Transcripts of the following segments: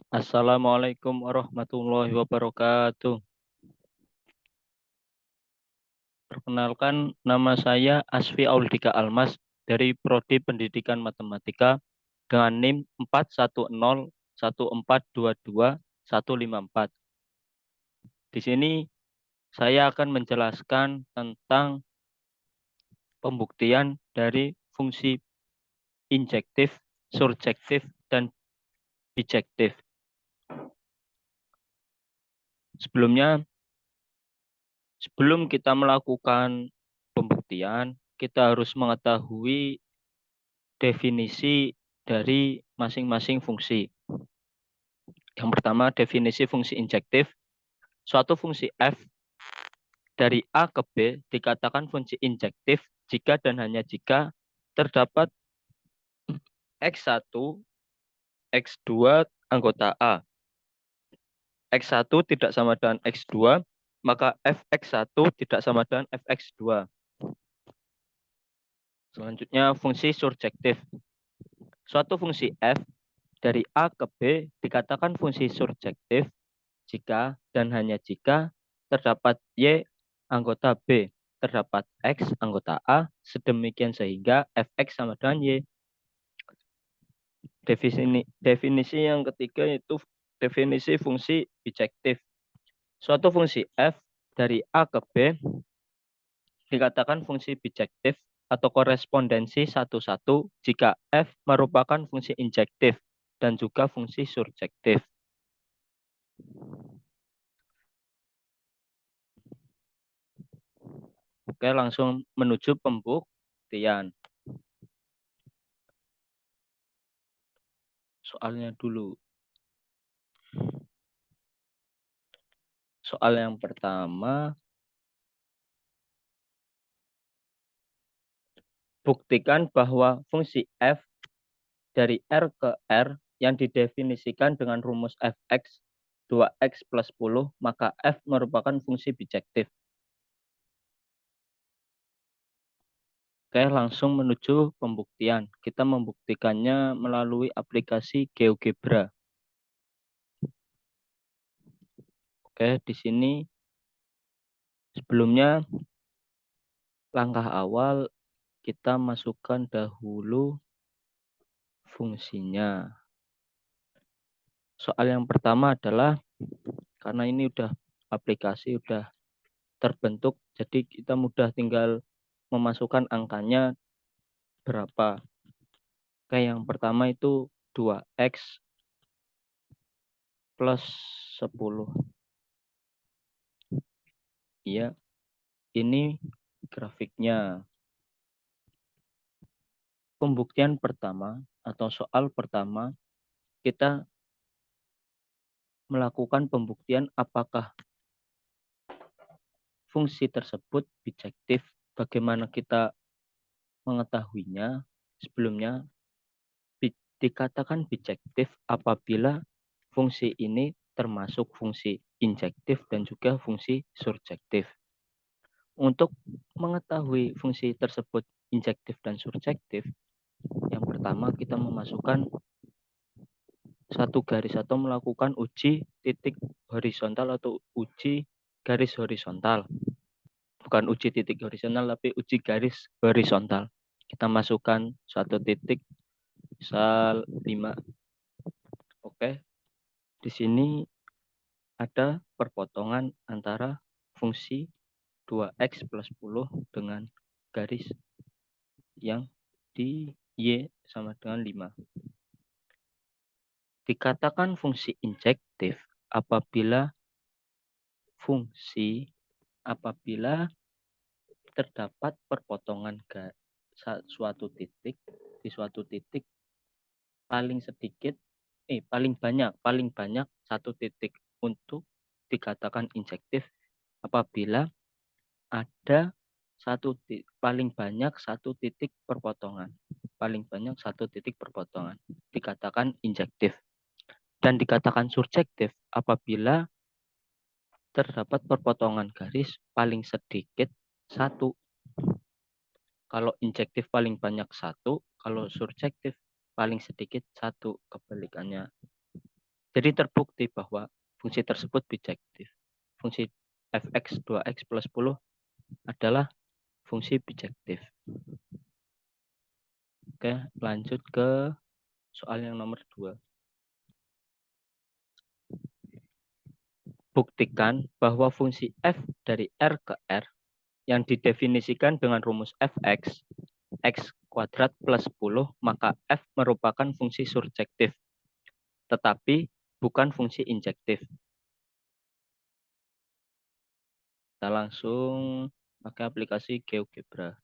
Assalamualaikum warahmatullahi wabarakatuh. Perkenalkan, nama saya Asfi Auldika Almas dari Prodi Pendidikan Matematika dengan NIM 41014225154. Di sini saya akan menjelaskan tentang pembuktian dari fungsi injektif, surjektif, dan bijektif. Sebelum kita melakukan pembuktian, kita harus mengetahui definisi dari masing-masing fungsi. Yang pertama, definisi fungsi injektif. Suatu fungsi f dari A ke B dikatakan fungsi injektif jika dan hanya jika terdapat X1, X2 anggota A. X1 tidak sama dengan X2, maka Fx1 tidak sama dengan Fx2. Selanjutnya, fungsi surjektif. Suatu fungsi f dari A ke B dikatakan fungsi surjektif jika dan hanya jika terdapat Y anggota B, terdapat X anggota A, sedemikian sehingga Fx sama dengan Y. Definisi yang ketiga yaitu definisi fungsi bijektif. Suatu fungsi f dari A ke B dikatakan fungsi bijektif atau korespondensi satu-satu jika f merupakan fungsi injektif dan juga fungsi surjektif. Oke, langsung menuju pembuktian. Soalnya dulu. Soal yang pertama, buktikan bahwa fungsi f dari R ke R yang didefinisikan dengan rumus fx 2x plus 10, maka f merupakan fungsi bijektif. Oke, langsung menuju pembuktian. Kita membuktikannya melalui aplikasi GeoGebra. Oke, di sini sebelumnya langkah awal kita masukkan dahulu fungsinya. Soal yang pertama adalah karena ini udah aplikasi udah terbentuk, jadi kita mudah tinggal memasukkan angkanya berapa. Oke, yang pertama itu 2x plus 10. Iya, ini grafiknya. Pembuktian pertama atau soal pertama, kita melakukan pembuktian apakah fungsi tersebut bijektif. Bagaimana kita mengetahuinya? Sebelumnya dikatakan bijektif apabila fungsi ini termasuk fungsi injektif dan juga fungsi surjektif. Untuk mengetahui fungsi tersebut injektif dan surjektif, yang pertama kita memasukkan satu garis atau melakukan uji titik horizontal atau uji garis horizontal. Bukan uji titik horizontal, tapi uji garis horizontal. Kita masukkan satu titik, misal 5. Oke, di sini ada perpotongan antara fungsi 2x plus 10 dengan garis yang di Y sama dengan 5. Dikatakan fungsi injektif apabila terdapat perpotongan suatu titik di suatu titik paling banyak satu titik untuk dikatakan injektif apabila ada paling banyak satu titik perpotongan dikatakan injektif, dan dikatakan surjektif apabila terdapat perpotongan garis paling sedikit satu. Kalau injektif paling banyak satu, kalau surjektif paling sedikit satu, kebalikannya. Jadi terbukti bahwa fungsi tersebut bijektif. Fungsi fx 2x plus 10 adalah fungsi bijektif. Oke, lanjut ke soal yang nomor 2. Buktikan bahwa fungsi f dari R ke R yang didefinisikan dengan rumus fx, x kuadrat plus 10, maka f merupakan fungsi surjektif, tetapi bukan fungsi injektif. Kita langsung pakai aplikasi GeoGebra.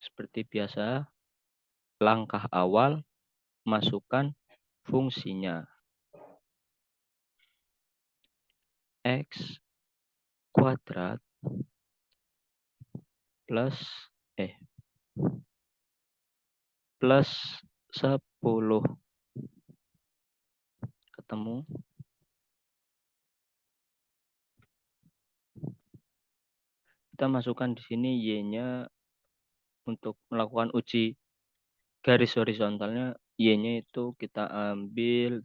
Seperti biasa, langkah awal, masukkan fungsinya. X kuadrat plus plus 10. Ketemu. Kita masukkan di sini Y-nya untuk melakukan uji garis horizontalnya. Y-nya itu kita ambil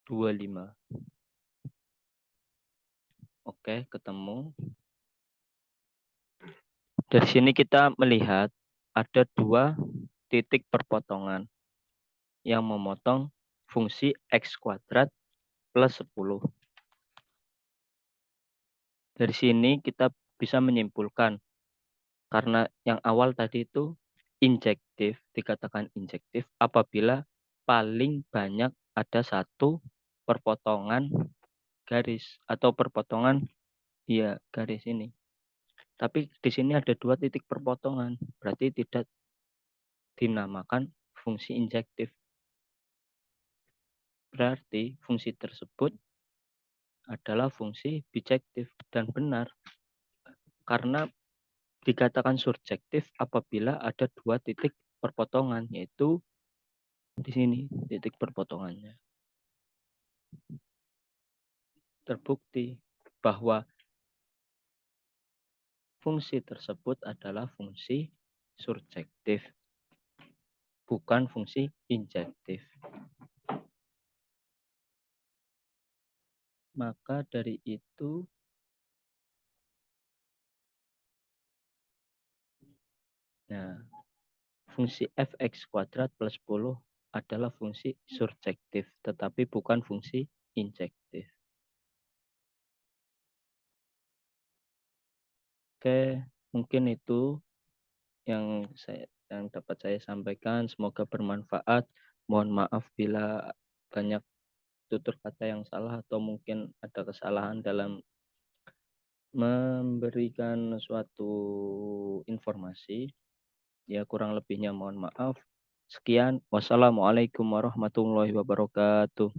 25. Oke, ketemu. Dari sini kita melihat ada 2 titik perpotongan yang memotong fungsi X kuadrat plus 10. Dari sini kita bisa menyimpulkan, karena yang awal tadi itu injektif, dikatakan injektif apabila paling banyak ada 1 perpotongan garis atau perpotongan garis ini. Tapi di sini ada 2 titik perpotongan, berarti tidak dinamakan fungsi injektif. Berarti fungsi tersebut adalah fungsi bijektif dan benar, karena dikatakan surjektif apabila ada 2 titik perpotongan, yaitu di sini titik perpotongannya. Terbukti bahwa fungsi tersebut adalah fungsi surjektif, bukan fungsi injektif. Maka dari itu, fungsi fx kuadrat plus 10 adalah fungsi surjektif, tetapi bukan fungsi injektif. Oke, mungkin itu yang dapat saya sampaikan. Semoga bermanfaat. Mohon maaf bila banyak tutur kata yang salah atau mungkin ada kesalahan dalam memberikan suatu informasi. Ya, kurang lebihnya mohon maaf. Sekian. Wassalamualaikum warahmatullahi wabarakatuh.